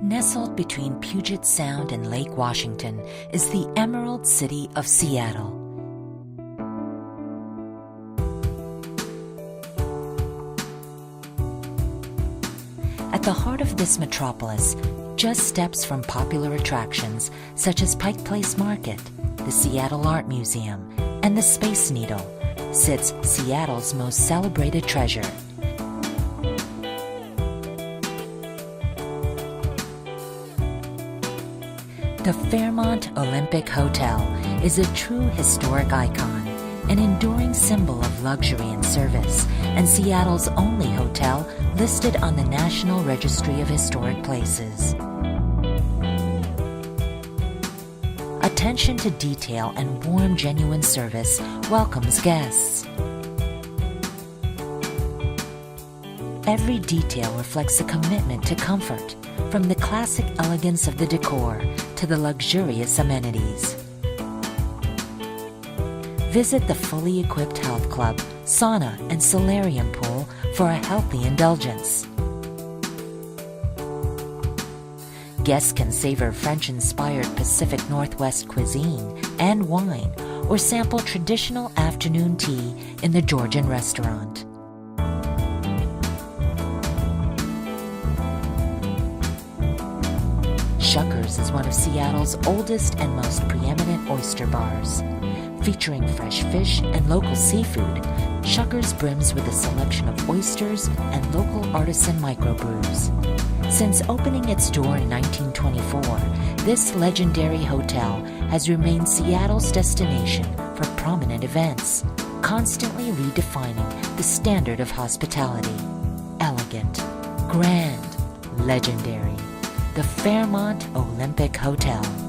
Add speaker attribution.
Speaker 1: Nestled between Puget Sound and Lake Washington is the Emerald City of Seattle. At the heart of this metropolis, just steps from popular attractions such as Pike Place Market, the Seattle Art Museum, and the Space Needle, sits Seattle's most celebrated treasure. The Fairmont Olympic Hotel is a true historic icon, an enduring symbol of luxury and service, and Seattle's only hotel listed on the National Registry of Historic Places. Attention to detail and warm, genuine service welcomes guests. Every detail reflects a commitment to comfort, from the classic elegance of the decor to the luxurious amenities. Visit the fully equipped health club, sauna, and solarium pool for a healthy indulgence. Guests can savor French-inspired Pacific Northwest cuisine and wine, or sample traditional afternoon tea in the Georgian restaurant. Shuckers is one of Seattle's oldest and most preeminent oyster bars. Featuring fresh fish and local seafood, Shuckers brims with a selection of oysters and local artisan microbrews. Since opening its door in 1924, this legendary hotel has remained Seattle's destination for prominent events, constantly redefining the standard of hospitality. Elegant, grand, legendary. The Fairmont Olympic Hotel.